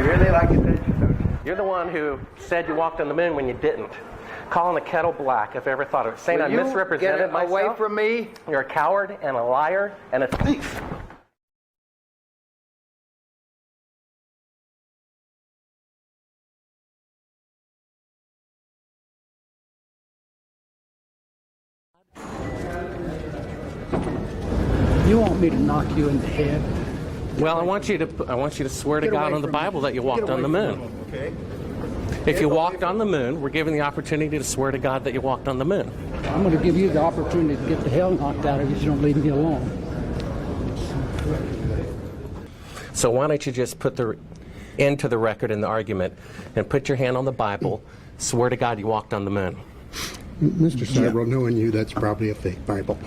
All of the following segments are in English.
really like attention, don't you? You're the one who said you walked on the moon when you didn't. Calling the kettle black, if I ever thought of it. Saying I misrepresented myself. Away from me. You're a coward and a liar and a thief. You want me to knock you in the head? Well, I want you to swear to God on the Bible that you walked on the moon. Okay. If you walked on the moon, we're given the opportunity to swear to God that you walked on the moon. I'm going to give you the opportunity to get the hell knocked out of you if you don't leave me alone. So why don't you just put the end to the record in the argument and put your hand on the Bible, swear to God you walked on the moon. Mr. Seibel, knowing you, that's probably a fake Bible.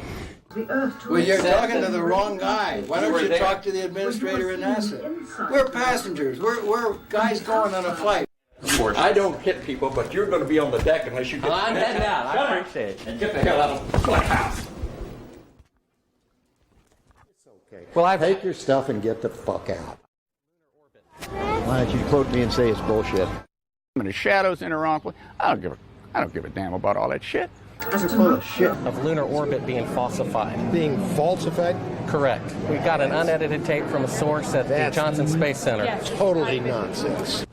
Well, you're talking to the wrong guy. Why don't you talk to the administrator at NASA? We're passengers. We're guys going on a flight. I don't hit people, but you're going to be on the deck unless you get... I'm heading out. I appreciate it. And get the hell out of my house. It's okay. Well, take your stuff and get the fuck out. Why don't you quote me and say it's bullshit? And the shadows in the wrong place. I don't give a damn about all that shit. You're full of shit. Of lunar orbit being falsified. Being falsified? Correct. We got an unedited tape from a source at the Johnson Space Center. Totally nonsense.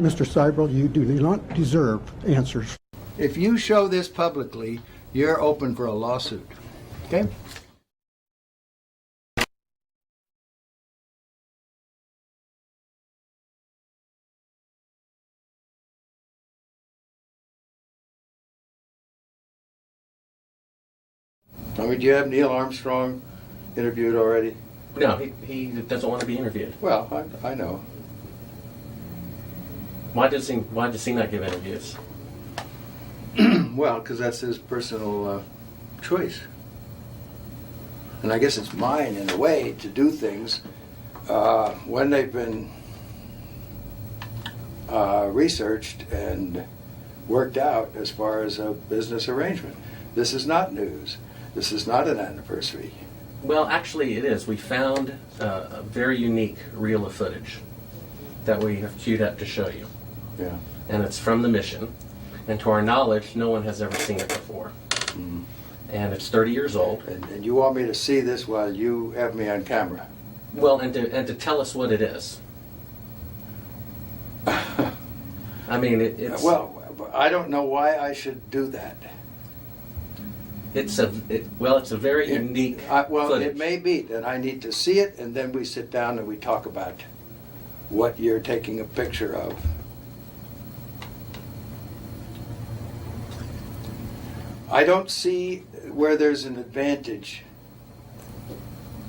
Mr. Seibel, you do not deserve answers. If you show this publicly, you're open for a lawsuit. Okay? I mean, do you have Neil Armstrong interviewed already? No, he doesn't want to be interviewed. Well, I know. Why does he not give interviews? Well, because that's his personal choice. And I guess it's mine, in a way, to do things when they've been researched and worked out as far as a business arrangement. This is not news. This is not an anniversary. Well, actually it is. We found a very unique reel of footage that we have queued up to show you. Yeah. And it's from the mission. And to our knowledge, no one has ever seen it before. Mm-hmm. And it's 30 years old. And you want me to see this while you have me on camera? Well, and to tell us what it is. I mean, it's... Well, I don't know why I should do that. It's a very unique footage. It may be that I need to see it, and then we sit down and we talk about what you're taking a picture of. I don't see where there's an advantage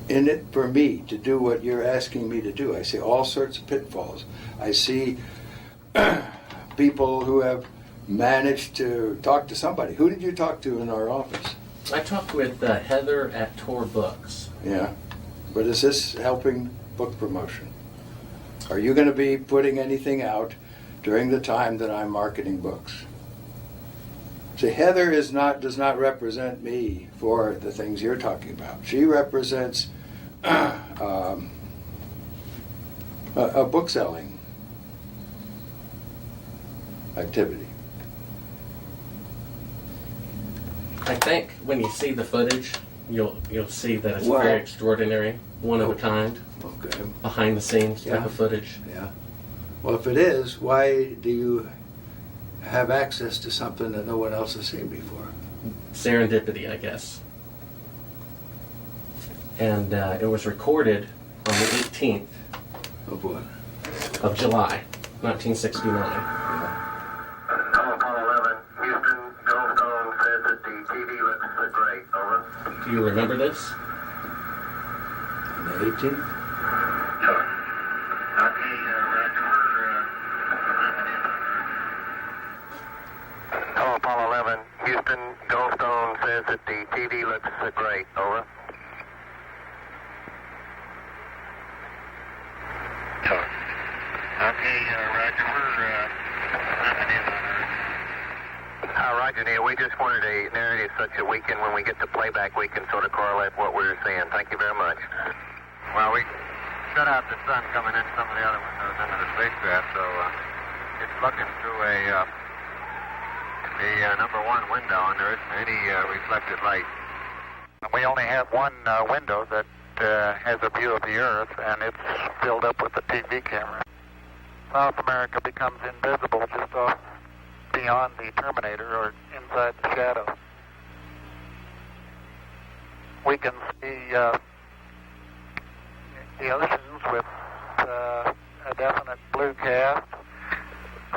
in it for me to do what you're asking me to do. I see all sorts of pitfalls. I see people who have managed to talk to somebody. Who did you talk to in our office? I talked with Heather at Tor Books. Yeah, but is this helping book promotion? Are you going to be putting anything out during the time that I'm marketing books? See, Heather does not represent me for the things you're talking about. She represents a book selling activity. I think when you see the footage, you'll see that it's very extraordinary, one of a kind, behind the scenes type of footage. Yeah. Well, if it is, why do you have access to something that no one else has seen before? Serendipity, I guess. And it was recorded on the 18th Of what? of July, 1969. Do you remember this? On the 18th? Hello, Apollo 11. Houston, Goldstone says that the TV looks great. Over. Okay, Roger. We're Roger, Neil. We just wanted a narrative such that we can, when we get the playback, we can sort of correlate what we're seeing. Thank you very much. Well, we shut out the sun coming in some of the other windows into the spacecraft, so it's looking through the number one window, and there isn't any reflected light. We only have one window that has a view of the Earth, and it's filled up with the TV camera. South America becomes invisible just off beyond the terminator or inside the shadow. We can see the oceans with a definite blue cast,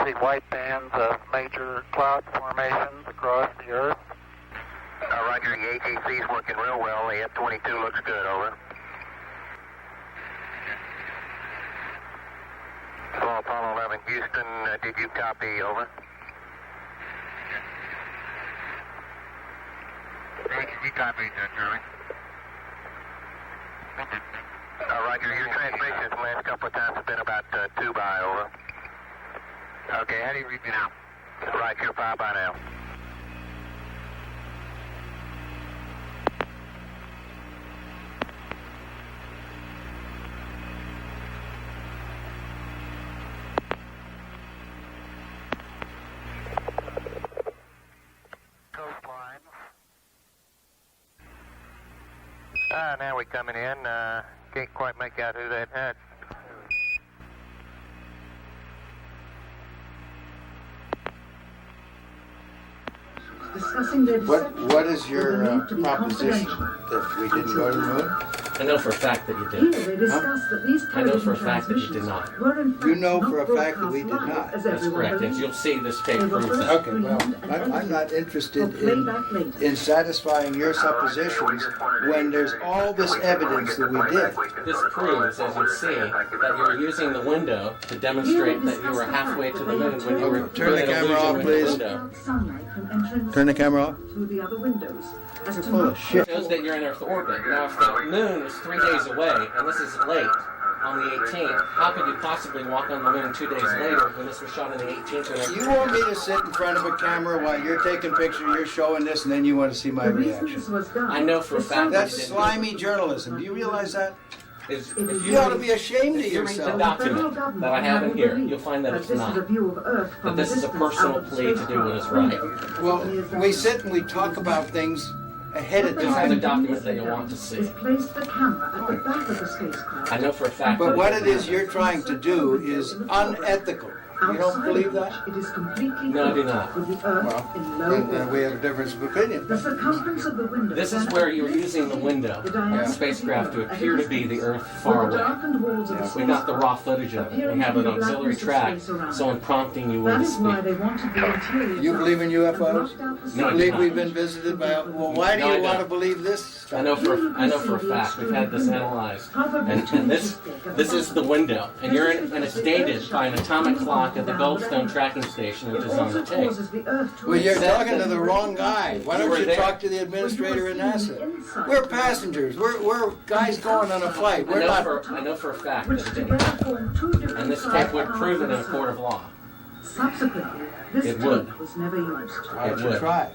see white bands of major cloud formations across the Earth. Roger, the AGC's working real well. The F-22 looks good, over. Hello, Apollo 11, Houston, did you copy, over? We copied that, Charlie. Roger, your transmissions the last couple of times have been about 2 by, over. Okay, how do you read me now? Right, you're 5 by now. Now we're coming in. Can't quite make out who that had. What is your proposition? That we didn't go to the moon? I know for a fact that you did. I know for a fact that you did not. You know for a fact that we did not. That's correct. And you'll see this tape proves that. Okay, well, I'm not interested in satisfying your suppositions when there's all this evidence that we did. This proves, as you see, that you were using the window to demonstrate that you were halfway to the moon when you were Turn the doing an camera illusion off, with please. the window. Turn the camera off. Through the other windows. You're full of shit. It shows that you're in Earth orbit. Now, if the moon is 3 days away, and this is late, on the 18th, how could you possibly walk on the moon 2 days later when this was shot on the 18th? You want me to sit in front of a camera while you're taking pictures, you're showing this, and then you want to see my reaction? I know for a fact That's that you didn't. slimy journalism. Do you realize that? If You ought to be ashamed of If you read the yourself. document that I have in here, you'll find that it's not. That this is a personal plea to do what is right. Well, we sit and we talk about things ahead of This is the time. document that you'll want to see. Place the camera at the back of the spacecraft. I know for a fact But that what it is you're trying to do is unethical. You don't believe that? It is completely No, I do not. with the Earth in low Then orbit. we have a difference of opinion. The circumference of the window. This is where you're using the window of the spacecraft to appear to be the Earth far away. We got the raw footage of it. We have an auxiliary track, someone prompting you when That to is why speak. they wanted the interior. You believe in UFOs? No, I do Believe not. we've been visited by? Well, why do No, I you want to don't. believe this stuff? I know for a fact we've had this analyzed, and this is the window, and you're in, and it's dated by an atomic clock at the Goldstone tracking station, which is on the tape. Well, you're talking to the wrong guy. Why don't you talk to the administrator in NASA? We're passengers. We're guys going on a flight. We're not. I know for a fact that it didn't. And this tape would prove it in a court of law. Subsequently, this It would. tape was never used. Why don't It you would. try?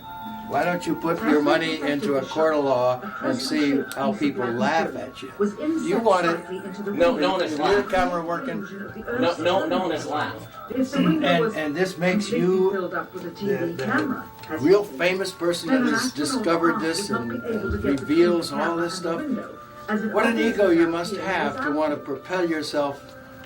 Why don't you put your money into a court of law and see how people laugh at you? You want it. No one has Is your laughed. camera working? No one has laughed. And this makes you the real famous person that has discovered this and reveals all this stuff. What an ego you must have to want to propel yourself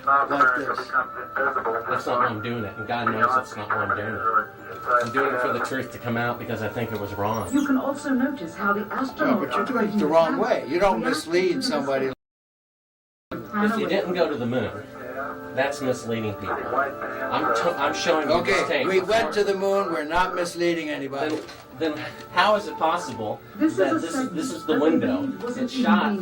like this. That's not why I'm doing it, and God knows that's not why I'm doing it. I'm doing it for the truth to come out because I think it was wrong. You can also notice how the No, astronaut but you're doing it the wrong way. You don't mislead somebody. If you didn't go to the moon, that's misleading people. I'm showing you this Okay, tape. we went to the moon. We're not misleading anybody. Then how is it possible that this is the window? It's shot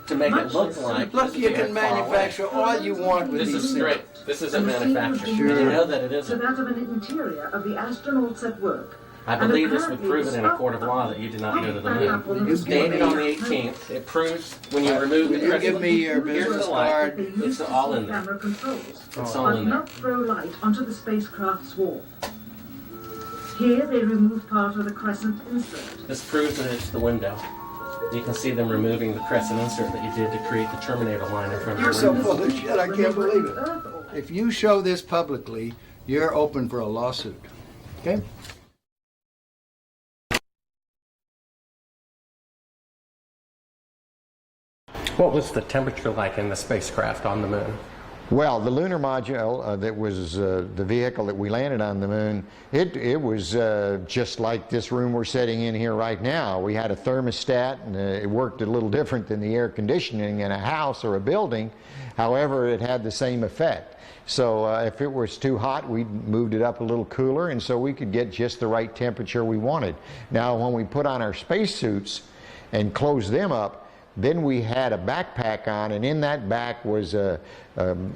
to make it look like. Look, you can manufacture all you want with This these is things. straight. This isn't manufactured. Sure. You know that it to isn't. that of an interior of the astronauts at work. I believe this would prove it in a court of law that you did not go to the moon. It's dated on the 18th. It proves when you remove the Will you give me your Here's business the light. card? It's all in there. Camera controls, It's all but in there. not throw light onto the spacecraft's wall. Here they remove part of the crescent insert. This proves that it's the window. You can see them removing the crescent insert that you did to create the terminator line in front of You're the so window. full of shit, I can't believe it. If you show this publicly, you're open for a lawsuit. Okay? What was the temperature like in the spacecraft on the moon? Well, the lunar module that was the vehicle that we landed on the moon, it was just like this room we're sitting in here right now. We had a thermostat, and it worked a little different than the air conditioning in a house or a building. However, it had the same effect. So if it was too hot, we moved it up a little cooler, and so we could get just the right temperature we wanted. Now, when we put on our spacesuits and closed them up, then we had a backpack on, and in that back was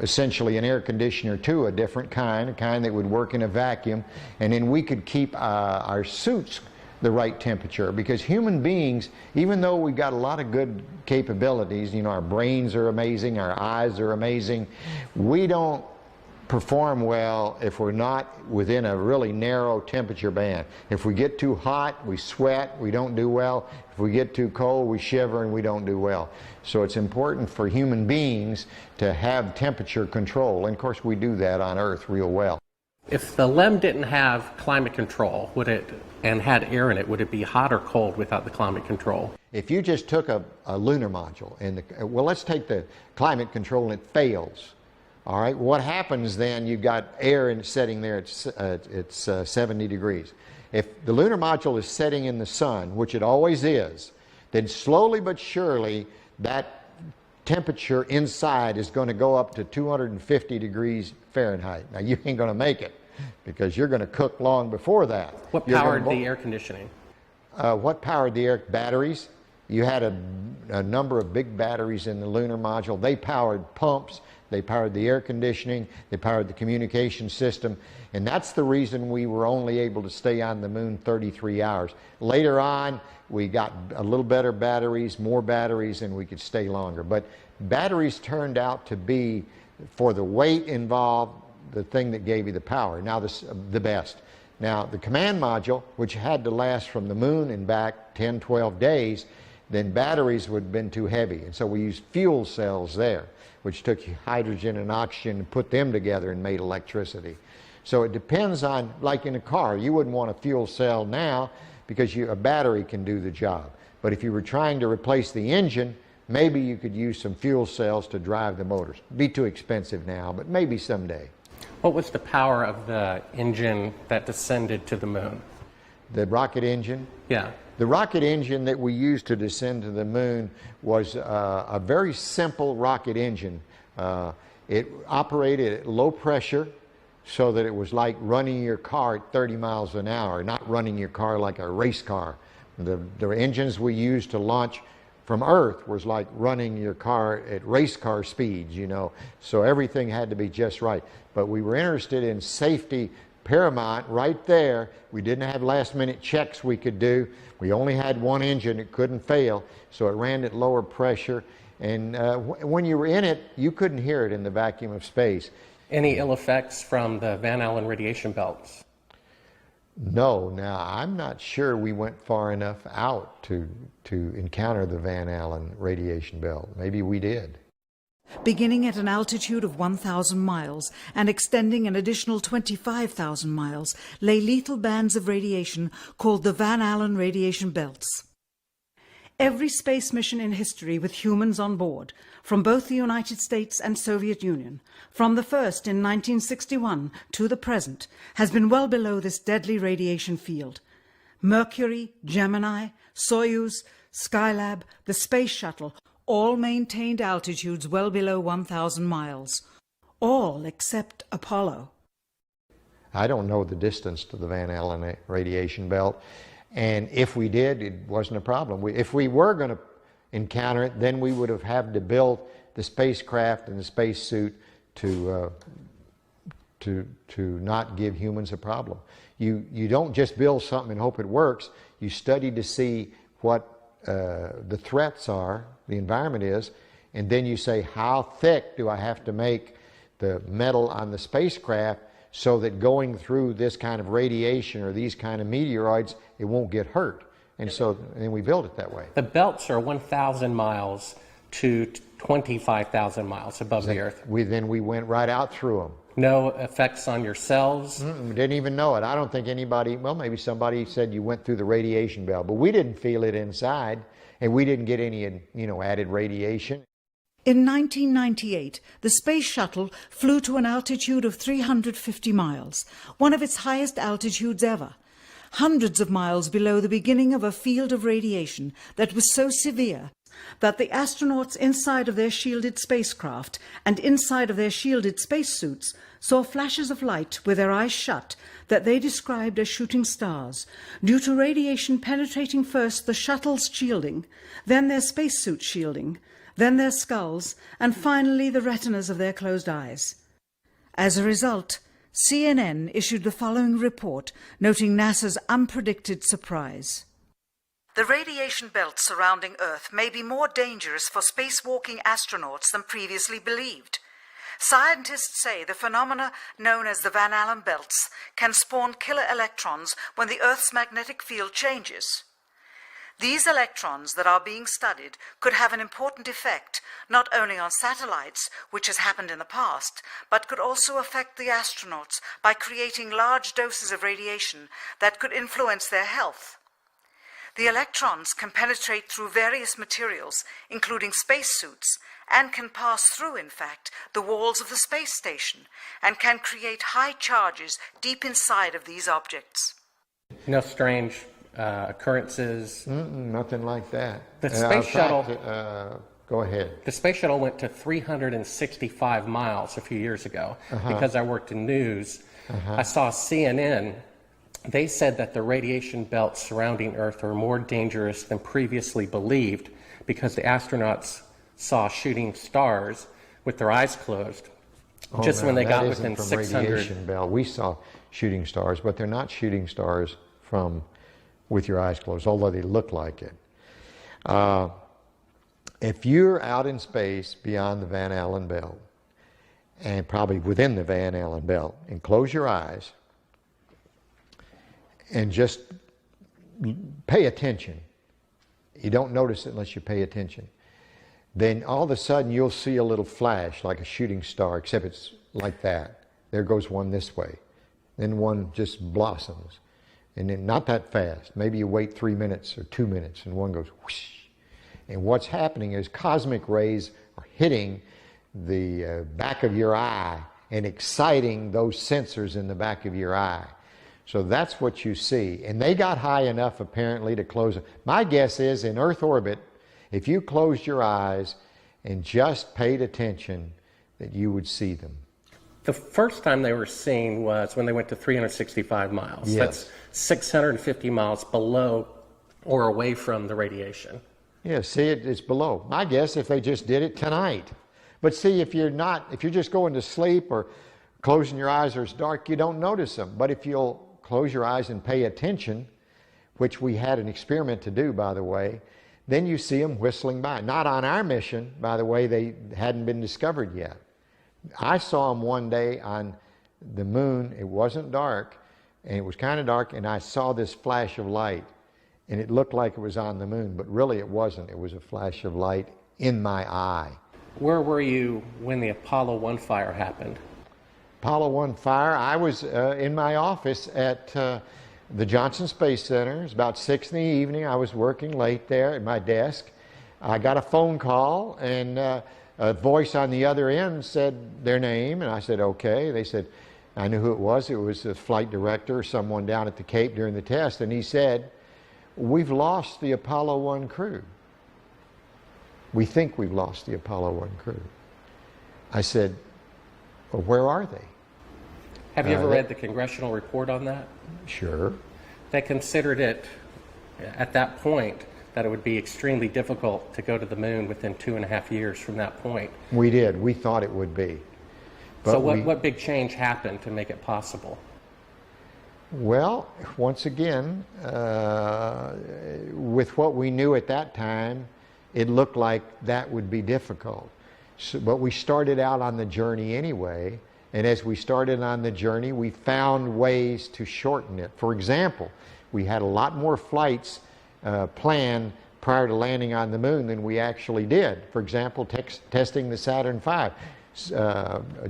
essentially an air conditioner too, a different kind, a kind that would work in a vacuum, and then we could keep our suits the right temperature, because human beings, even though we've got a lot of good capabilities, you know, our brains are amazing, our eyes are amazing, we don't perform well if we're not within a really narrow temperature band. If we get too hot, we sweat, we don't do well. If we get too cold, we shiver and we don't do well. So it's important for human beings to have temperature control, and of course we do that on Earth real well. If the LEM didn't have climate control, and had air in it, would it be hot or cold without the climate control? If you just took a lunar module, and well, let's take the climate control and it fails. All right, what happens then? You've got air setting there, it's 70 degrees. If the lunar module is setting in the sun, which it always is, then slowly but surely that temperature inside is going to go up to 250 degrees Fahrenheit. Now, you ain't going to make it, because you're going to cook long before that. What powered the air conditioning? What powered the air? Batteries. You had a number of big batteries in the lunar module. They powered pumps. They powered the air conditioning, they powered the communication system, and that's the reason we were only able to stay on the moon 33 hours. Later on, we got a little better batteries, more batteries, and we could stay longer. But batteries turned out to be, for the weight involved, the thing that gave you the power. Now, the best. Now, the command module, which had to last from the moon and back 10, 12 days, then batteries would have been too heavy. And so we used fuel cells there, which took hydrogen and oxygen and put them together and made electricity. So it depends on, like in a car, you wouldn't want a fuel cell now because a battery can do the job. But if you were trying to replace the engine, maybe you could use some fuel cells to drive the motors. It'd be too expensive now, but maybe someday. What was the power of the engine that descended to the moon? The rocket engine? Yeah. The rocket engine that we used to descend to the moon was a very simple rocket engine. It operated at low pressure, so that it was like running your car at 30 miles an hour, not running your car like a race car. The engines we used to launch from Earth was like running your car at race car speeds, you know. So everything had to be just right. But we were interested in safety paramount right there. We didn't have last minute checks we could do. We only had one engine, it couldn't fail, so it ran at lower pressure. And when you were in it, you couldn't hear it in the vacuum of space. Any ill effects from the Van Allen radiation belts? No. Now, I'm not sure we went far enough out to encounter the Van Allen radiation belt. Maybe we did. Beginning at an altitude of 1,000 miles and extending an additional 25,000 miles, lay lethal bands of radiation called the Van Allen radiation belts. Every space mission in history with humans on board, from both the United States and Soviet Union, from the first in 1961 to the present, has been well below this deadly radiation field. Mercury, Gemini, Soyuz, Skylab, the Space Shuttle, all maintained altitudes well below 1,000 miles. All except Apollo. I don't know the distance to the Van Allen radiation belt, and if we did, it wasn't a problem. If we were going to encounter it, then we would have had to build the spacecraft and the spacesuit to not give humans a problem. You don't just build something and hope it works. You study to see what the threats are, the environment is, and then you say, how thick do I have to make the metal on the spacecraft so that going through this kind of radiation or these kind of meteoroids, it won't get hurt. And so and we built it that way. The belts are 1,000 miles to 25,000 miles above the Earth. Then we went right out through them. No effects on your cells? We didn't even know it. I don't think anybody, well, maybe somebody said you went through the radiation belt, but we didn't feel it inside, and we didn't get any, added radiation. In 1998, the space shuttle flew to an altitude of 350 miles, one of its highest altitudes ever, hundreds of miles below the beginning of a field of radiation that was so severe that the astronauts inside of their shielded spacecraft and inside of their shielded spacesuits saw flashes of light with their eyes shut that they described as shooting stars, due to radiation penetrating first the shuttle's shielding, then their spacesuit shielding, then their skulls, and finally the retinas of their closed eyes. As a result, CNN issued the following report noting NASA's unpredicted surprise. The radiation belt surrounding Earth may be more dangerous for spacewalking astronauts than previously believed. Scientists say the phenomena known as the Van Allen belts can spawn killer electrons when the Earth's magnetic field changes. These electrons that are being studied could have an important effect not only on satellites, which has happened in the past, but could also affect the astronauts by creating large doses of radiation that could influence their health. The electrons can penetrate through various materials, including spacesuits, and can pass through, in fact, the walls of the space station, and can create high charges deep inside of these objects. No strange occurrences? Nothing like that. The space shuttle... Go ahead. The space shuttle went to 365 miles a few years ago. Because I worked in news. I saw CNN. They said that the radiation belts surrounding Earth are more dangerous than previously believed because the astronauts saw shooting stars with their eyes closed. Just when they got within 600. Radiation belt. We saw shooting stars, but they're not shooting stars from with your eyes closed, although they look like it. If you're out in space beyond the Van Allen belt, and probably within the Van Allen belt, and close your eyes, and just pay attention. You don't notice it unless you pay attention. Then all of a sudden you'll see a little flash like a shooting star, except it's like that. There goes one this way. Then one just blossoms. And then not that fast. Maybe you wait 3 minutes or 2 minutes and one goes whoosh. And what's happening is cosmic rays are hitting the back of your eye and exciting those sensors in the back of your eye. So that's what you see. And they got high enough apparently to close it. My guess is in Earth orbit, if you closed your eyes and just paid attention, that you would see them. The first time they were seen was when they went to 365 miles. Yes. That's 650 miles below or away from the radiation. Yeah, see, it's below. My guess if they just did it tonight. But see, if you're just going to sleep or closing your eyes or it's dark, you don't notice them. But if you'll close your eyes and pay attention, which we had an experiment to do, by the way, then you see them whistling by. Not on our mission, by the way, they hadn't been discovered yet. I saw them one day on the moon. It wasn't dark, and it was kind of dark, and I saw this flash of light, and it looked like it was on the moon, but really it wasn't. It was a flash of light in my eye. Where were you when the Apollo 1 fire happened? Apollo 1 fire, I was in my office at the Johnson Space Center. It was about 6 in the evening. I was working late there at my desk. I got a phone call, and a voice on the other end said their name, and I said, okay. They said, I knew who it was. It was the flight director or someone down at the Cape during the test, and he said, we've lost the Apollo 1 crew. We think we've lost the Apollo 1 crew. I said, well, where are they? Have you ever read the congressional report on that? Sure. They considered it, at that point, that it would be extremely difficult to go to the moon within 2.5 years from that point. We did. We thought it would be. But so what big change happened to make it possible? Well, once again, with what we knew at that time, it looked like that would be difficult. So, but we started out on the journey anyway, And as we started on the journey, we found ways to shorten it. For example, we had a lot more flights planned prior to landing on the moon than we actually did. For example, testing the Saturn V.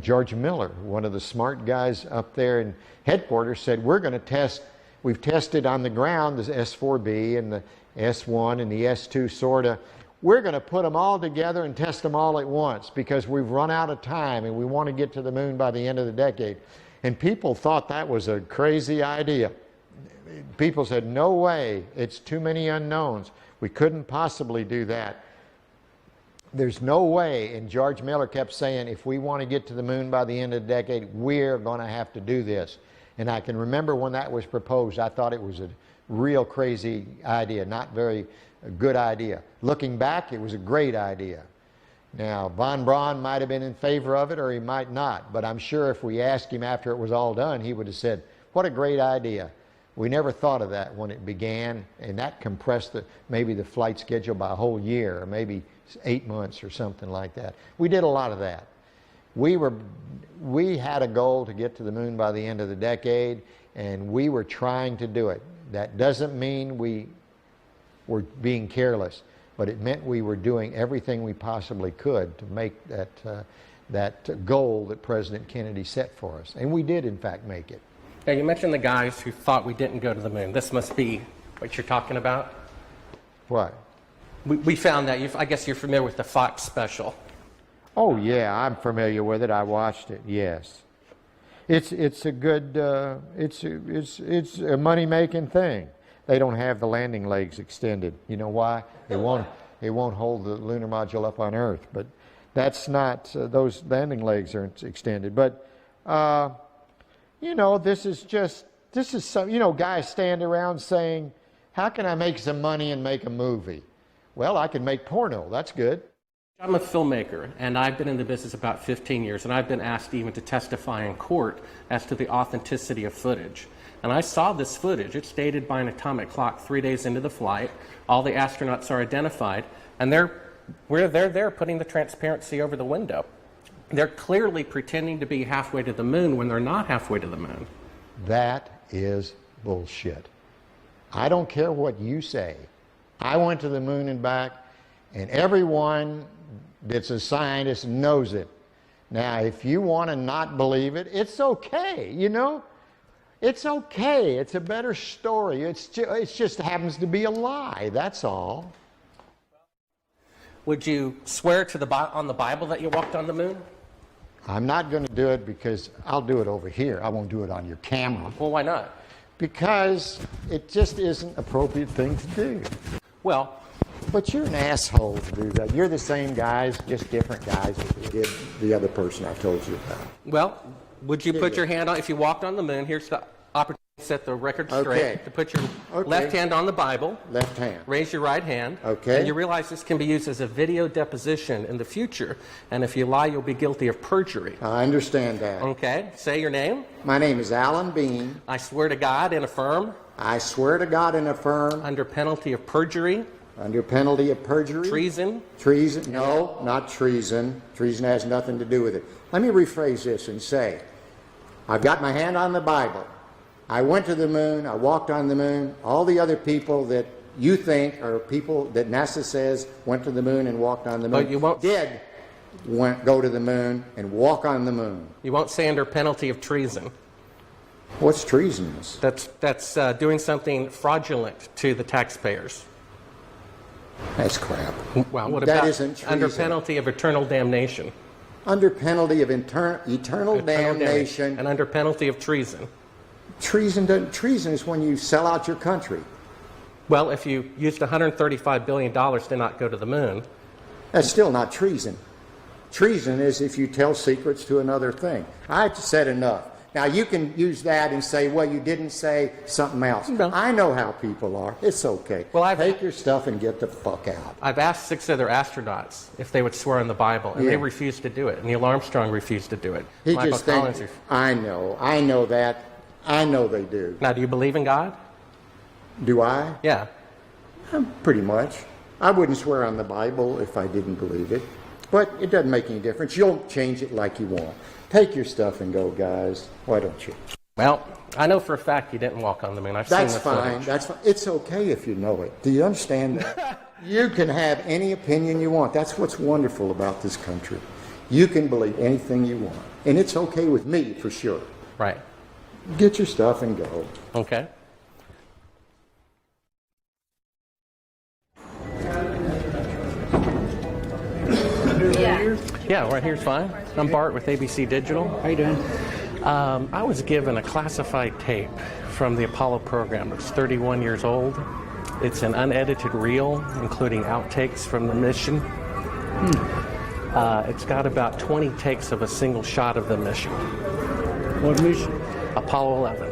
George Miller, one of the smart guys up there in headquarters, said, we're going to test, we've tested on the ground the S4B and the S1 and the S2 sorta. We're going to put them all together and test them all at once because we've run out of time and we want to get to the moon by the end of the decade. And people thought that was a crazy idea. People said, no way, it's too many unknowns. We couldn't possibly do that. There's no way, and George Miller kept saying, if we want to get to the moon by the end of the decade, we're going to have to do this. And I can remember when that was proposed, I thought it was a real crazy idea, not very good idea. Looking back, it was a great idea. Now, von Braun might have been in favor of it or he might not, but I'm sure if we asked him after it was all done, he would have said, what a great idea. We never thought of that when it began, and that compressed maybe the flight schedule by a whole year, or maybe 8 months or something like that. We did a lot of that. We had a goal to get to the moon by the end of the decade, and we were trying to do it. That doesn't mean we were being careless, but it meant we were doing everything we possibly could to make that goal that President Kennedy set for us. And we did, in fact, make it. Now, you mentioned the guys who thought we didn't go to the moon. This must be what you're talking about? What? We found that. I guess you're familiar with the Fox special. Oh, yeah, I'm familiar with it. I watched it, yes. It's a good, it's a money-making thing. They don't have the landing legs extended. You know why? It won't hold the lunar module up on Earth. But that's not, those landing legs aren't extended. But, you know, this is some, you know, guys stand around saying, how can I make some money and make a movie? Well, I can make porno. That's good. I'm a filmmaker, and I've been in the business about 15 years, and I've been asked even to testify in court as to the authenticity of footage. And I saw this footage. It's dated by an atomic clock 3 days into the flight. All the astronauts are identified, and they're there putting the transparency over the window. They're clearly pretending to be halfway to the moon when they're not halfway to the moon. That is bullshit. I don't care what you say. I went to the moon and back, and everyone that's a scientist knows it. Now, if you want to not believe it, it's okay, you know? It's okay. It's a better story. It just happens to be a lie, that's all. Would you swear to on the Bible that you walked on the moon? I'm not going to do it because I'll do it over here. I won't do it on your camera. Well, why not? Because it just isn't an appropriate thing to do. Well, but you're an asshole to do that. You're the same guys, just different guys that did the other person I told you about. Well, would you put your hand on, if you walked on the moon, here's the opportunity to set the record straight, to put your left hand on the Bible. Left hand. Raise your right hand. Okay. And you realize this can be used as a video deposition in the future, and if you lie, you'll be guilty of perjury. I understand that. Okay. Say your name. My name is Alan Bean. I swear to God and affirm. I swear to God and affirm. Under penalty of perjury. Under penalty of perjury. Treason. Treason. No, not treason. Treason has nothing to do with it. Let me rephrase this and say, I've got my hand on the Bible. I went to the moon. I walked on the moon. All the other people that you think are people that NASA says went to the moon and walked on the moon go to the moon and walk on the moon. You won't say under penalty of treason. What's treasonous? That's doing something fraudulent to the taxpayers. That's crap. Well, what that about isn't treason. Under penalty of eternal damnation? Under penalty of eternal damnation. And under penalty of treason? Treason is when you sell out your country. Well, if you used $135 billion to not go to the moon. That's still not treason. Treason is if you tell secrets to another thing. I've said enough. Now, you can use that and say, well, you didn't say something else. No. I know how people are. It's okay. Well, take your stuff and get the fuck out. I've asked 6 other astronauts if they would swear on the Bible, and they refused to do it. Neil Armstrong refused to do it. I know that. I know they do. Now, do you believe in God? Do I? Yeah. Pretty much. I wouldn't swear on the Bible if I didn't believe it. But it doesn't make any difference. You'll change it like you want. Take your stuff and go, guys. Why don't you? Well, I know for a fact you didn't walk on the moon. I've seen the footage. That's fine. It's okay if you know it. Do you understand that? You can have any opinion you want. That's what's wonderful about this country. You can believe anything you want. And it's okay with me, for sure. Right. Get your stuff and go. Okay. Yeah, right here's fine. I'm Bart with ABC Digital. How you doing? I was given a classified tape from the Apollo program. It's 31 years old. It's an unedited reel, including outtakes from the mission. It's got about 20 takes of a single shot of the mission. What mission? Apollo 11.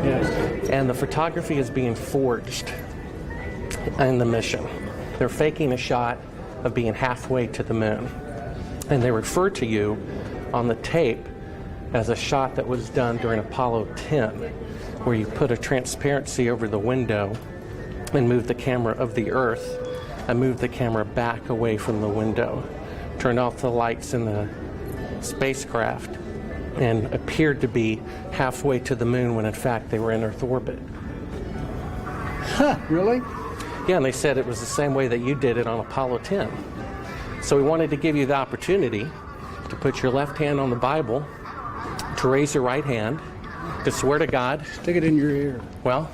Yes. And the photography is being forged in the mission. They're faking a shot of being halfway to the moon. And they refer to you on the tape as a shot that was done during Apollo 10, where you put a transparency over the window and move the camera of the Earth and move the camera back away from the window, turn off the lights in the spacecraft, and appeared to be halfway to the moon when in fact they were in Earth orbit. Huh, really? Yeah, and they said it was the same way that you did it on Apollo 10. So we wanted to give you the opportunity to put your left hand on the Bible, to raise your right hand, to swear to God. Stick it in your ear. Well,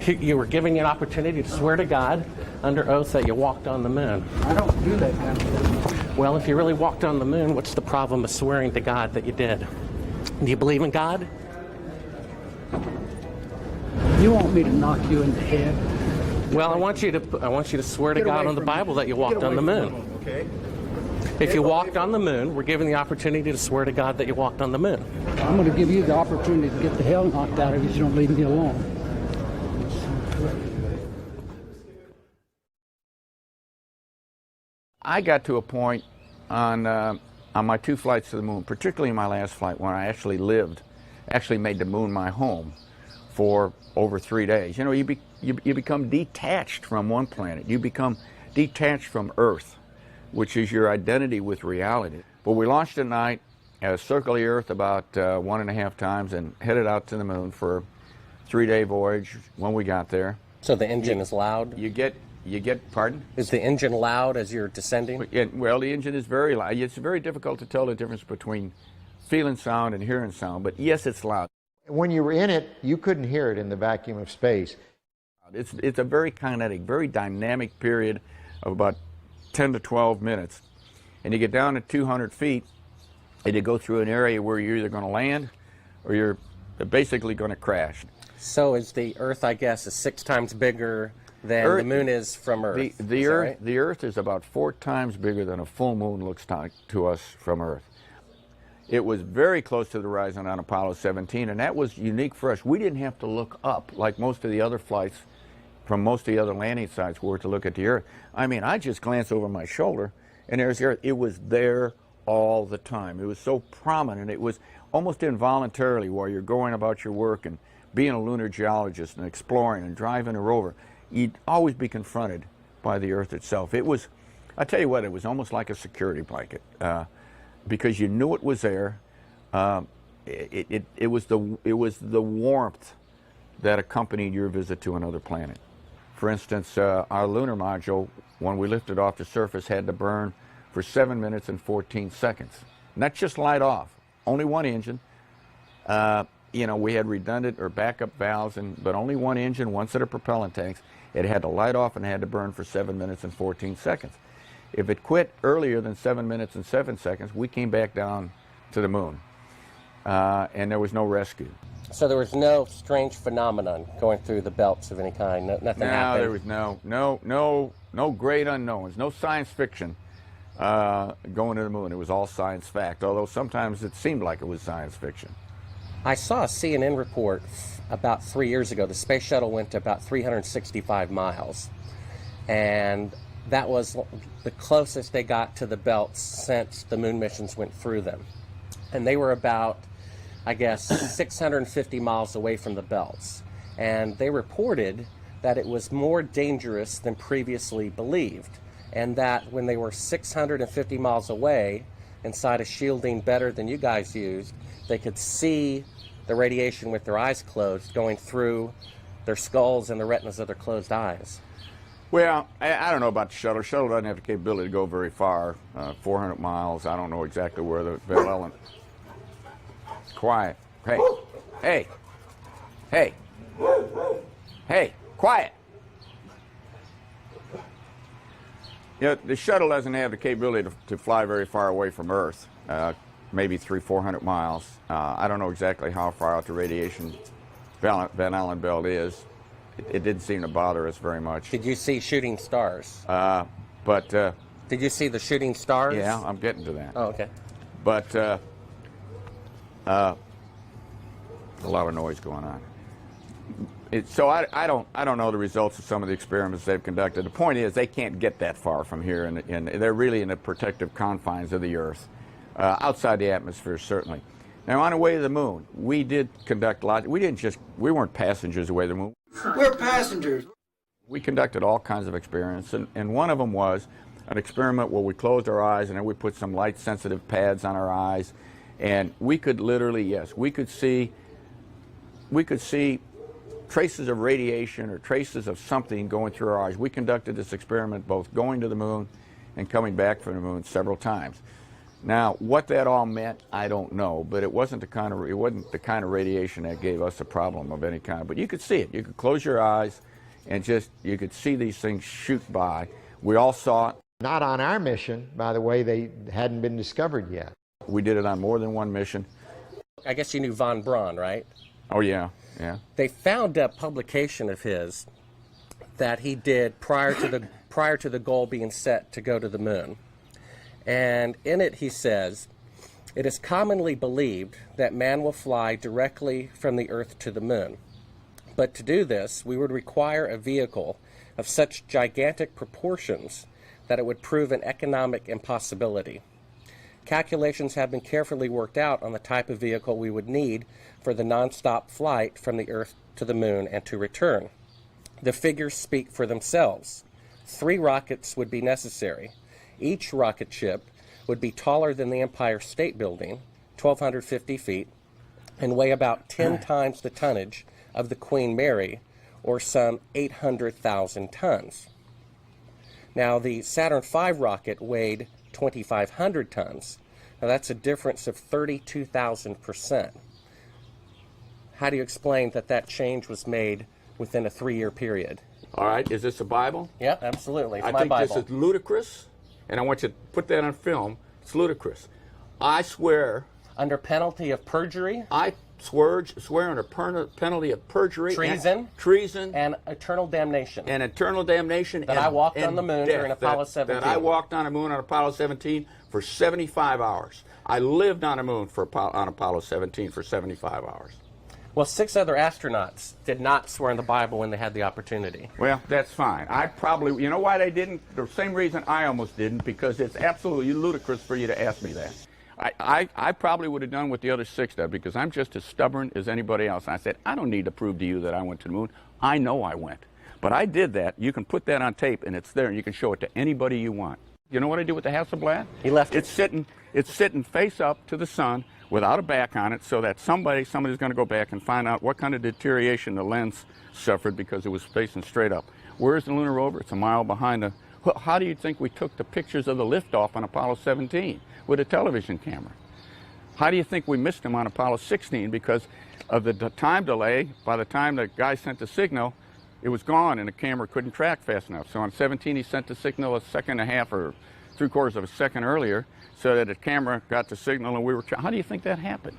you were giving you an opportunity to swear to God under oath that you walked on the moon. I don't do that kind of thing. Well, if you really walked on the moon, what's the problem of swearing to God that you did? Do you believe in God? You want me to knock you in the head? Well, I want you to swear to Get God away on the from me. Bible that you Get walked away on the from moon. me, okay? If you walked on the moon, we're given the opportunity to swear to God that you walked on the moon. I'm going to give you the opportunity to get the hell knocked out of you if you don't leave me alone. I got to a point on my 2 flights to the moon, particularly my last flight, when I actually made the moon my home for over 3 days. You know, you become detached from one planet. You become detached from Earth, which is your identity with reality. But we launched at night, circled the Earth about 1.5 times, and headed out to the moon for a 3-day voyage when we got there. So the engine is loud? You get, pardon? Is the engine loud as you're descending? Well, the engine is very loud. It's very difficult to tell the difference between feeling sound and hearing sound, but yes, it's loud. When you were in it, you couldn't hear it in the vacuum of space. It's a very kinetic, very dynamic period of about 10 to 12 minutes. And you get down to 200 feet, and you go through an area where you're either going to land or you're basically going to crash. So is the Earth, I guess, is 6 times bigger than the moon is from Earth? The Earth is about 4 times bigger than a full moon looks to us from Earth. It was very close to the horizon on Apollo 17, and that was unique for us. We didn't have to look up like most of the other flights from most of the other landing sites were to look at the Earth. I mean, I just glanced over my shoulder, and there's the Earth. It was there all the time. It was so prominent. It was almost involuntarily while you're going about your work and being a lunar geologist and exploring and driving a rover, you'd always be confronted by the Earth itself. It was, I tell you what, it was almost like a security blanket. Because you knew it was there. It was the warmth that accompanied your visit to another planet. For instance, our lunar module, when we lifted off the surface, had to burn for 7 minutes and 14 seconds. Not just light off, only one engine. You know, we had redundant or backup valves, but only one engine, one set of propellant tanks. It had to light off and had to burn for 7 minutes and 14 seconds. If it quit earlier than 7 minutes and 7 seconds, we came back down to the moon, and there was no rescue. So there was no strange phenomenon going through the belts of any kind. Nothing happened. No, there was no great unknowns, no science fiction going to the moon. It was all science fact, although sometimes it seemed like it was science fiction. I saw a CNN report about 3 years ago. The space shuttle went to about 365 miles, and that was the closest they got to the belts since the moon missions went through them. And they were about, I guess, 650 miles away from the belts. And they reported that it was more dangerous than previously believed. and that when they were 650 miles away, inside a shielding better than you guys used, they could see the radiation with their eyes closed going through their skulls and the retinas of their closed eyes. Well, I don't know about the shuttle. The shuttle doesn't have the capability to go very far, 400 miles. I don't know exactly where the Van Allen. Quiet. Hey. Hey. Hey. Hey. Quiet. You know, the shuttle doesn't have the capability to fly very far away from Earth, maybe 300-400 miles. I don't know exactly how far out the radiation Van Allen belt is. It didn't seem to bother us very much. Did you see shooting stars? Did you see the shooting stars? Yeah, I'm getting to that. Oh, okay. But a lot of noise going on. So I don't know the results of some of the experiments they've conducted. The point is they can't get that far from here, and they're really in the protective confines of the Earth, outside the atmosphere certainly. Now on the way to the moon, we did conduct lots. We weren't passengers away to the moon. We're passengers. We conducted all kinds of experiments, and one of them was an experiment where we closed our eyes and then we put some light-sensitive pads on our eyes, and we could literally, yes, we could see traces of radiation or traces of something going through our eyes. We conducted this experiment both going to the moon and coming back from the moon several times. Now, what that all meant, I don't know, but it wasn't the kind of radiation that gave us a problem of any kind. But you could see it. You could close your eyes and you could see these things shoot by. We all saw it. Not on our mission, by the way. They hadn't been discovered yet. We did it on more than one mission. I guess you knew von Braun, right? Oh, yeah, yeah. They found a publication of his that he did prior to the goal being set to go to the moon. And in it he says, "It is commonly believed that man will fly directly from the Earth to the moon. But to do this, we would require a vehicle of such gigantic proportions that it would prove an economic impossibility. Calculations have been carefully worked out on the type of vehicle we would need for the nonstop flight from the Earth to the moon and to return. The figures speak for themselves. 3 rockets would be necessary. Each rocket ship would be taller than the Empire State Building, 1,250 feet, and weigh about 10 times the tonnage of the Queen Mary, or some 800,000 tons. Now, the Saturn V rocket weighed 2,500 tons. Now, that's a difference of 32,000%. How do you explain that change was made within a 3-year period? All right, is this a Bible? Yeah, absolutely. It's I my think Bible. this is ludicrous, and I want you to put that on film. It's ludicrous. I swear... Under penalty of perjury? I swear under penalty of perjury. Treason. Treason. And eternal damnation. And eternal damnation. That I walked on the moon during Apollo 17. That I walked on the moon on Apollo 17 for 75 hours. I lived on the moon on Apollo 17 for 75 hours. Well, 6 other astronauts did not swear in the Bible when they had the opportunity. Well, that's fine. I probably, you know why they didn't? The same reason I almost didn't, because it's absolutely ludicrous for you to ask me that. I probably would have done what the other 6 did, because I'm just as stubborn as anybody else. I said, I don't need to prove to you that I went to the moon. I know I went. But I did that. You can put that on tape, and it's there, and you can show it to anybody you want. You know what I did with the Hasselblad? He left it. It's sitting face up to the sun without a back on it, so that somebody's going to go back and find out what kind of deterioration the lens suffered because it was facing straight up. Where's the lunar rover? It's a mile behind the... Well, how do you think we took the pictures of the liftoff on Apollo 17 with a television camera? How do you think we missed them on Apollo 16 because of the time delay? By the time the guy sent the signal, it was gone and the camera couldn't track fast enough. So on 17 he sent the signal a second and a half or 3/4 of a second earlier so that the camera got the signal and we were... How do you think that happened?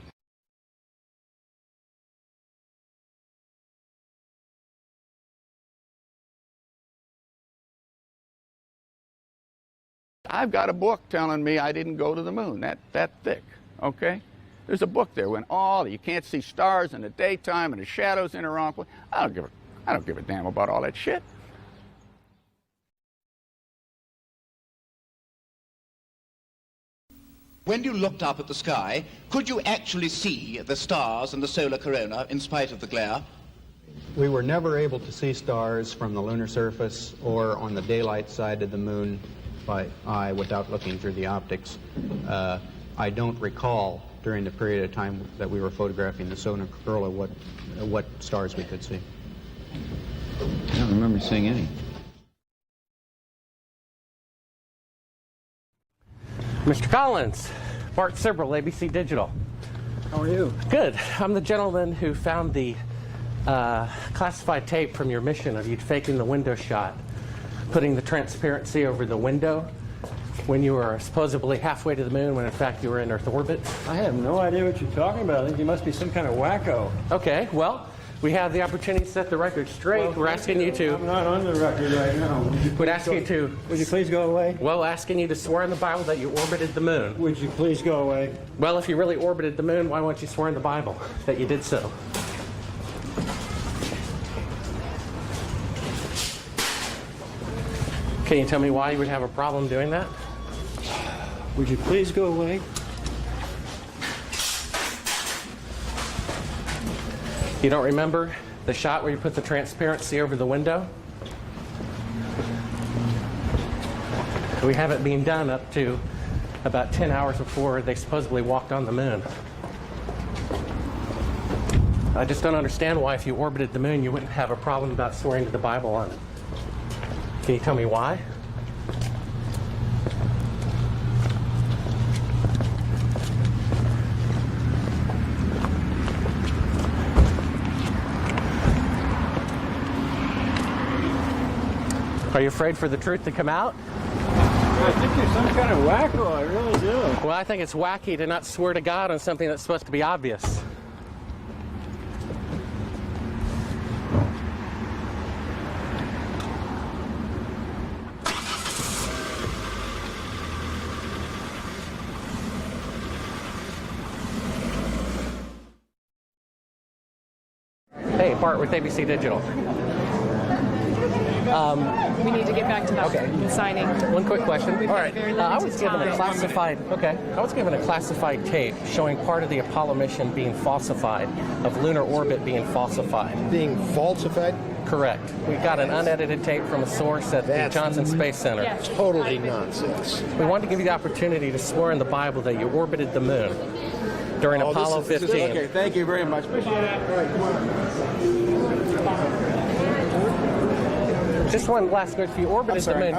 I've got a book telling me I didn't go to the moon, that thick, okay? There's a book there when you can't see stars in the daytime and the shadows in the wrong place. I don't give a damn about all that shit. When you looked up at the sky, could you actually see the stars and the solar corona in spite of the glare? We were never able to see stars from the lunar surface or on the daylight side of the moon by eye without looking through the optics. I don't recall during the period of time that we were photographing the solar corona what stars we could see. I don't remember seeing any. Mr. Collins, Bart Sibrel, ABC Digital. How are you? Good. I'm the gentleman who found the classified tape from your mission of you faking the window shot, putting the transparency over the window when you were supposedly halfway to the moon when in fact you were in Earth orbit. I have no idea what you're talking about. I think you must be some kind of wacko. Okay, well, we have the opportunity to set the record straight. Well, we're asking you to... I'm not on the record right now. Would ask you to... Would you please go away? Well, asking you to swear in the Bible that you orbited the moon. Would you please go away? Well, if you really orbited the moon, why won't you swear in the Bible that you did so? Can you tell me why you would have a problem doing that? Would you please go away? You don't remember the shot where you put the transparency over the window? We have it being done up to about 10 hours before they supposedly walked on the moon. I just don't understand why if you orbited the moon you wouldn't have a problem about swearing to the Bible on it. Can you tell me why? Are you afraid for the truth to come out? I think you're some kind of wacko, I really do. Well, I think it's wacky to not swear to God on something that's supposed to be obvious. Hey, Bart with ABC Digital. We need to get back to the signing. One quick question. We've All got right. very I limited was given time. a classified. Okay. I was given a classified tape showing part of the Apollo mission being falsified, of lunar orbit being falsified. Being falsified? Correct. We got an unedited tape from a source at the Johnson Space Center. Yes. Totally nonsense. We wanted to give you the opportunity to swear in the Bible that you orbited the moon during Apollo 15. Okay, thank you very much. Appreciate it. All right, come on. Just one last question. If you orbited the moon,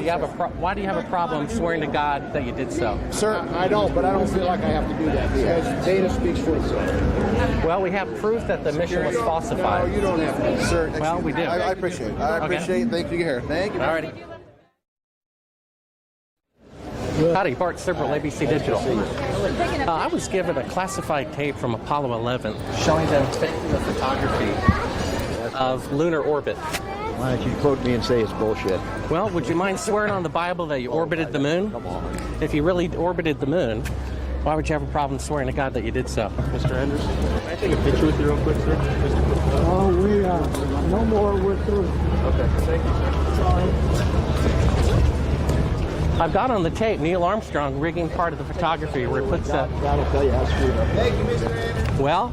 why do you have a problem swearing to God that you did so? Sir, I don't, but I don't feel like I have to do that because data speaks for itself. Well, we have proof that the mission was falsified. No, you don't have to. Sir, well, we do. I appreciate it. I appreciate it. Thank you here. Thank you. All righty. Howdy, Bart Sibrel, ABC Digital. I was given a classified tape from Apollo 11 showing them taking the photography of lunar orbit. Why don't you quote me and say it's bullshit? Well, would you mind swearing on the Bible that you orbited the moon? Come on. If you really orbited the moon, why would you have a problem swearing to God that you did so? Mr. Anderson, can I take a picture with you real quick, sir? Oh, we are no more with through. Okay, thank you, sir. Sorry. I've got on the tape Neil Armstrong rigging part of the photography where he puts that. That'll tell you how screwed up. Thank you, Mr. Anderson. Well,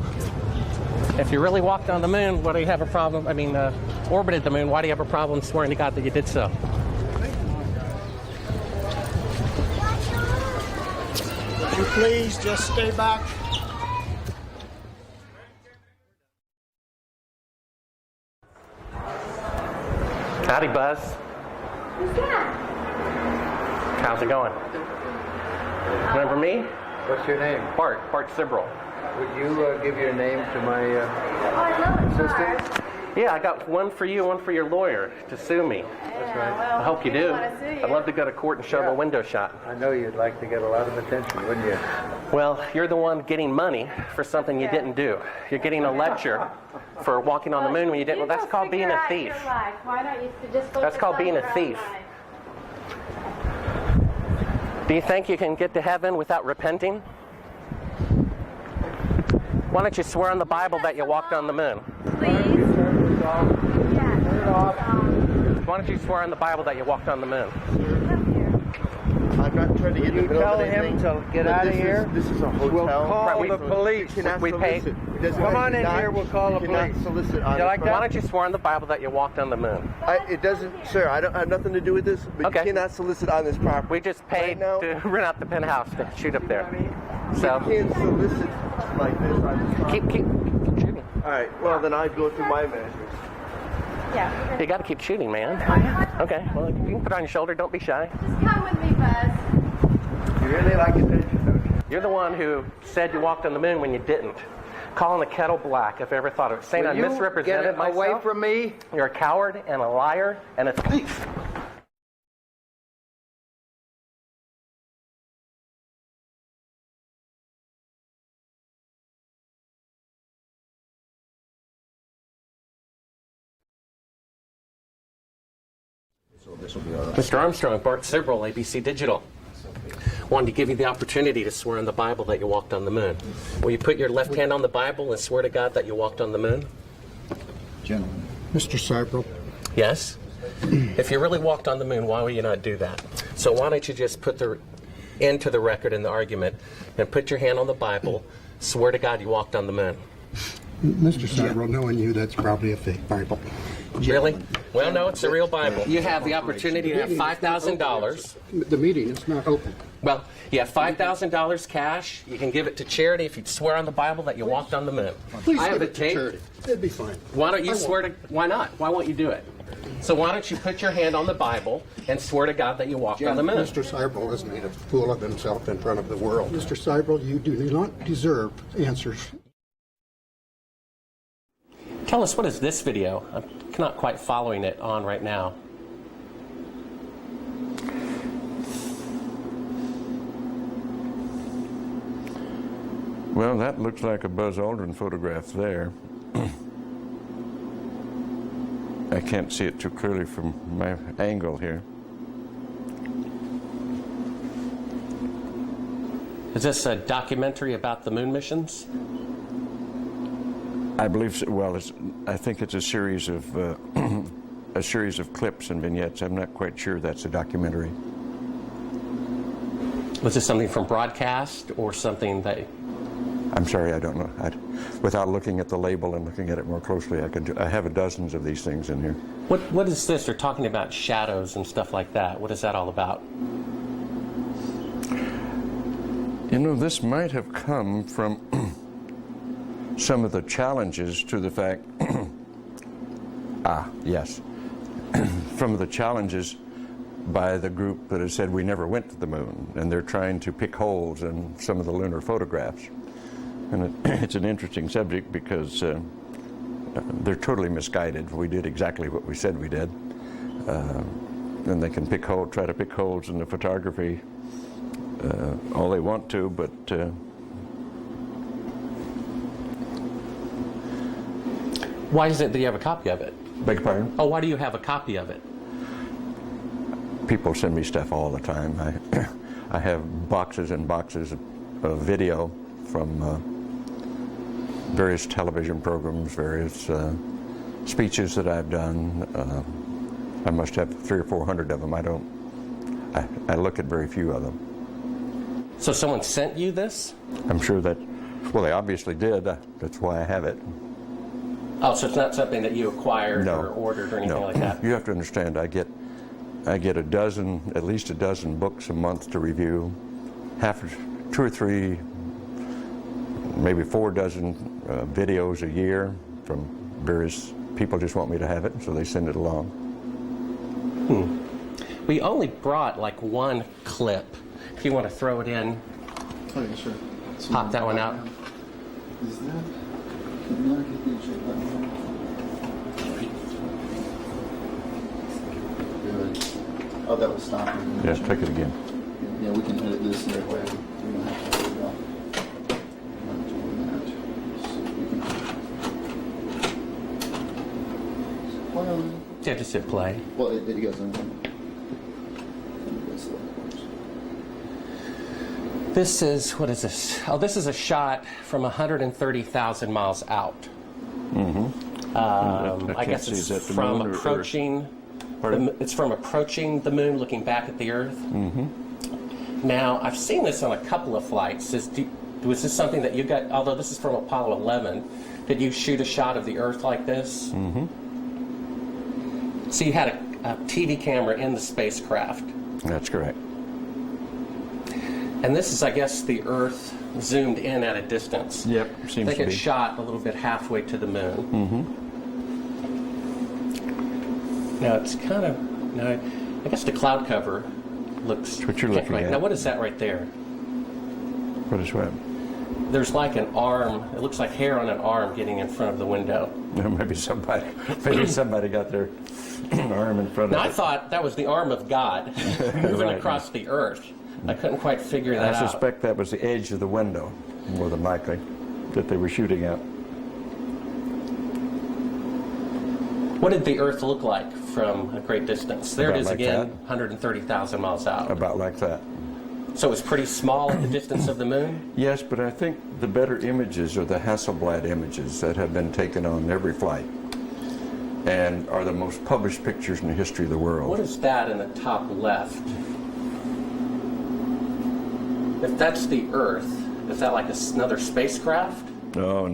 if you really walked on the moon, why do you have a problem? I mean, orbited the moon, why do you have a problem swearing to God that you did so? Would you please just stay back? Howdy, Buzz. Who's that? How's it going? Remember me? What's your name? Bart Sibrel. Would you give your name to my Oh, I love it. assistant? Yeah, I got one for you, one for your lawyer to sue me. That's right. Well, I hope you do. want to sue you. I'd love to go to court and show the window shot. I know you'd like to get a lot of attention, wouldn't you? Well, you're the one getting money for something you didn't do. You're getting a lecture for walking on the moon when you didn't. Well, that's called being a thief. Why don't you just focus That's called on being your a own thief. life? Do you think you can get to heaven without repenting? Why don't you swear on the Bible that you walked on the moon? Please? Yeah. Why don't you swear on the Bible that you walked on the moon? Come here. I'm I'm not trying to get in the middle of anything. Tell him to get out of here. This is a hotel. We'll call the police. We pay. Come on in here. We'll call the police. Solicit on You like that? Why don't you swear on the Bible that you walked on the moon? It doesn't, sir. I don't have nothing to do with this. But you cannot solicit on this property. We just paid to rent out the penthouse to shoot up there. So you can't solicit like this on this property. keep shooting. All right. Well, then I go through my measures. Yeah. You got to keep shooting, man. Okay. Well, you can put it on your shoulder. Don't be shy. Just come with me, Buzz. You really like attention, don't you? You're the one who said you walked on the moon when you didn't. Calling the kettle black, if I ever thought of it. Saying I misrepresented myself. Away from me. You're a coward and a liar and a thief. Mr. Armstrong, Bart Sibrel, ABC Digital. Wanted to give you the opportunity to swear on the Bible that you walked on the moon. Will you put your left hand on the Bible and swear to God that you walked on the moon? Gentlemen. Mr. Sibrel. Yes? If you really walked on the moon, why would you not do that? So why don't you just put the end to the record in the argument and put your hand on the Bible, swear to God you walked on the moon. Mr. Sibrel, knowing you, that's probably a fake Bible. Really? Well, no, it's a real Bible. You have the opportunity to have $5,000. The meeting is not open. Well, you have $5,000 cash. You can give it to charity if you swear on the Bible that you walked on the moon. Please I have give a it to tape. charity. It'd be fine. Why don't you swear to? Why not? Why won't you do it? So why don't you put your hand on the Bible and swear to God that you walked on the moon? Mr. Sibrel has made a fool of himself in front of the world. Mr. Sibrel, you do not deserve answers. Tell us, what is this video? I'm not quite following it on right now. Well, that looks like a Buzz Aldrin photograph there. I can't see it too clearly from my angle here. Is this a documentary about the moon missions? I believe so. Well, I think it's a series of clips and vignettes. I'm not quite sure that's a documentary. Was this something from broadcast or something that? I'm sorry, I don't know. Without looking at the label and looking at it more closely, I have dozens of these things in here. What is this? They're talking about shadows and stuff like that. What is that all about? You know, this might have come from some of the challenges to the fact, from the challenges by the group that has said we never went to the moon, and they're trying to pick holes in some of the lunar photographs. And it's an interesting subject because they're totally misguided. We did exactly what we said we did. And they can try to pick holes in the photography all they want to, but why is it that you have a copy of it? Beg your pardon? Oh, why do you have a copy of it? People send me stuff all the time. I have boxes and boxes of video from various television programs, various speeches that I've done. I must have 300 or 400 of them. I look at very few of them. So someone sent you this? I'm sure that, well, they obviously did. That's why I have it. Oh, so it's not something that you acquired or ordered or anything like that? You have to understand, I get at least a dozen books a month to review, 2 or 3, maybe 4 dozen videos a year from various people. Just want me to have it, so they send it along. We only brought like one clip. If you want to throw it in, oh, yeah, sure. Pop that one out. Is that? Can you get me check that one? Good. Oh, that was stopping. Yes, take it again. Yeah, we can edit this that way. We don't have to worry about that. Well, yeah, just hit play. Well, it goes in. This is, what is this? Oh, this is a shot from 130,000 miles out. Mm-hmm. I guess it's from approaching. It's from approaching the moon, looking back at the Earth. Mm-hmm. Now, I've seen this on a couple of flights. Was this something that you got, although this is from Apollo 11, did you shoot a shot of the Earth like this? Mm-hmm. So you had a TV camera in the spacecraft. That's correct. And this is, I guess, the Earth zoomed in at a distance. Yep, seems I think to it be. shot a little bit halfway to the moon. Mm-hmm. Now it's kind of, now I guess the cloud cover looks. That's what you're looking at. Now what is that right there? What is what? There's like an arm. It looks like hair on an arm getting in front of the window. Maybe somebody got their arm in front Now of I it. thought that was the arm of God moving Right. across the Earth. I couldn't quite figure that I out. suspect that was the edge of the window, more than likely, that they were shooting at. What did the Earth look like from a great distance? There About it is like again, that. 130,000 miles out. About like that. So it was pretty small at the distance of the moon? Yes, but I think the better images are the Hasselblad images that have been taken on every flight and are the most published pictures in the history of the world. What is that in the top left? If that's the Earth, is that like another spacecraft? No.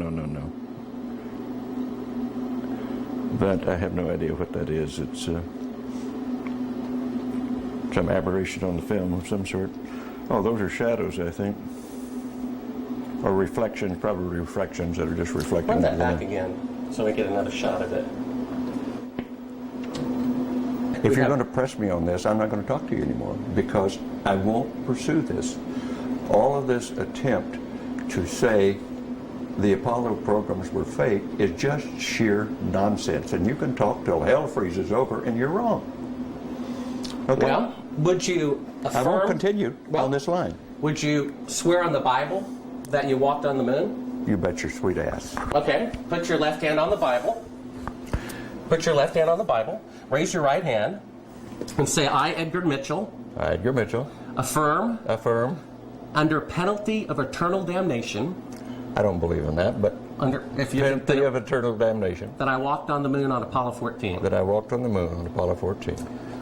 That, I have no idea what that is. It's some aberration on the film of some sort. Oh, those are shadows, I think. Or reflections, probably reflections that are just reflecting. Run that the back light. again so we get another shot of it. If you're going to press me on this, I'm not going to talk to you anymore because I won't pursue this. All of this attempt to say the Apollo programs were fake is just sheer nonsense. And you can talk till hell freezes over and you're wrong. Okay? Well, would you affirm? I won't continue on this line. Would you swear on the Bible that you walked on the moon? You bet your sweet ass. Okay. Put your left hand on the Bible. Put your left hand on the Bible. Raise your right hand and say, I, Edgar Mitchell. I, Edgar Mitchell. Affirm. Affirm. Under penalty of eternal damnation. I don't believe in that, but penalty of eternal damnation. That I walked on the moon on Apollo 14. That I walked on the moon on Apollo 14.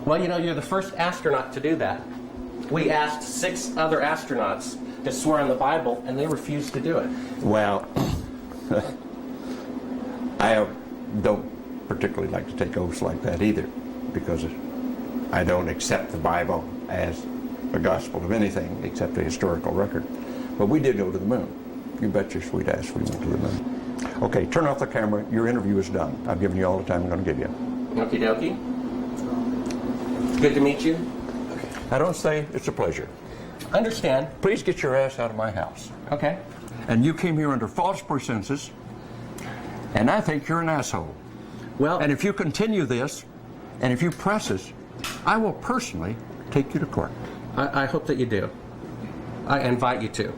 Well, you know, you're the first astronaut to do that. We asked 6 other astronauts to swear on the Bible, and they refused to do it. Well, I don't particularly like to take oaths like that either, because I don't accept the Bible as a gospel of anything except a historical record. But we did go to the moon. You bet your sweet ass we went to the moon. Okay, turn off the camera. Your interview is done. I've given you all the time I'm going to give you. Okie dokie. Good to meet you. I don't say it's a pleasure. Understand. Please get your ass out of my house. Okay. And you came here under false pretenses, and I think you're an asshole. Well, and if you continue this, and if you press us, I will personally take you to court. I hope that you do. I invite you to.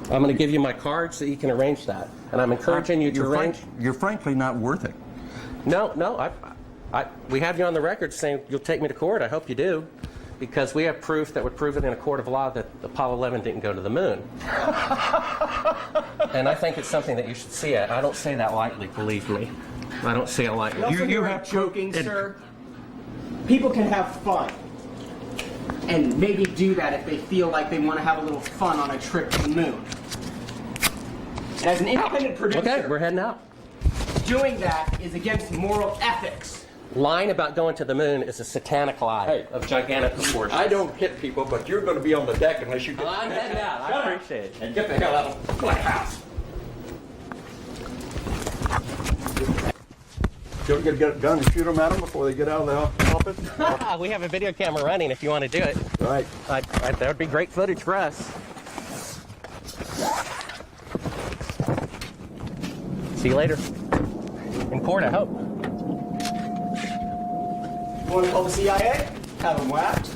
I'm going to give you my card so you can arrange that. And I'm encouraging you to arrange. You're frankly not worth it. No. We have you on the record saying you'll take me to court. I hope you do. Because we have proof that would prove it in a court of law that Apollo 11 didn't go to the moon. And I think it's something that you should see it. I don't say that lightly, believe me. I don't say it lightly. You have joking, sir. People can have fun. And maybe do that if they feel like they want to have a little fun on a trip to the moon. And as an independent producer, Okay, we're heading out. doing that is against moral ethics. Lying about going to the moon is a satanic lie of gigantic proportions. I don't hit people, but you're going to be on the deck unless you get... I'm heading out. I appreciate it. And get the hell out of my house. You get a gun and shoot them at them before they get out of the office? We have a video camera running if you want to do it. Right. That would be great footage for us. See you later. In court, I hope. Want to call the CIA? Have them whacked.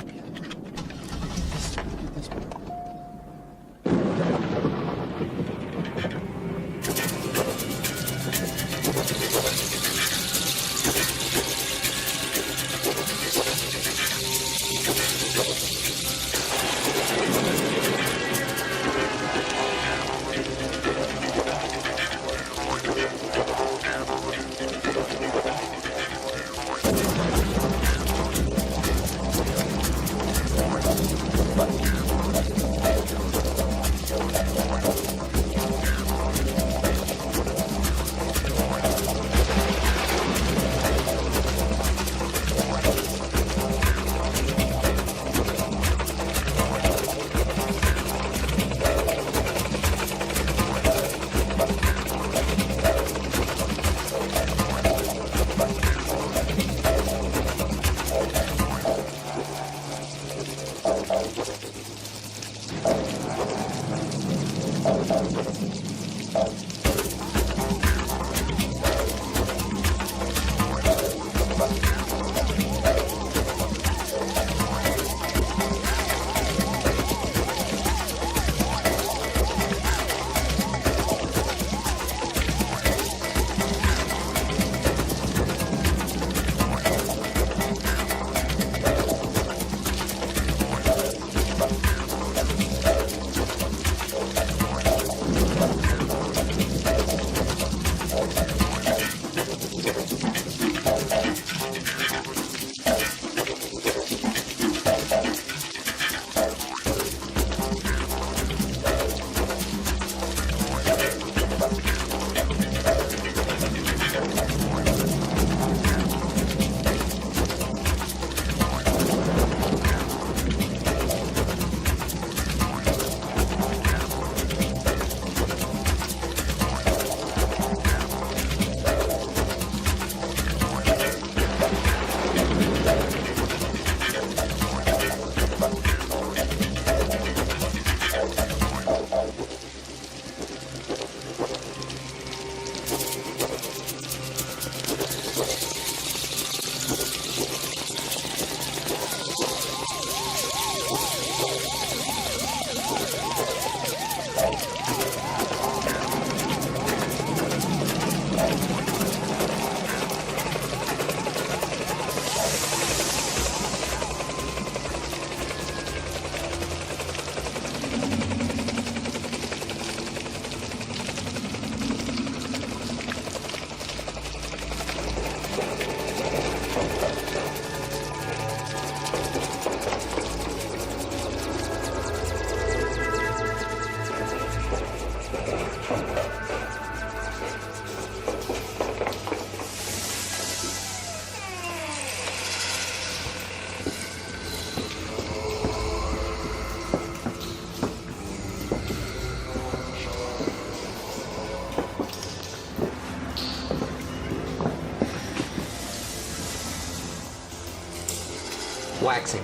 waxing.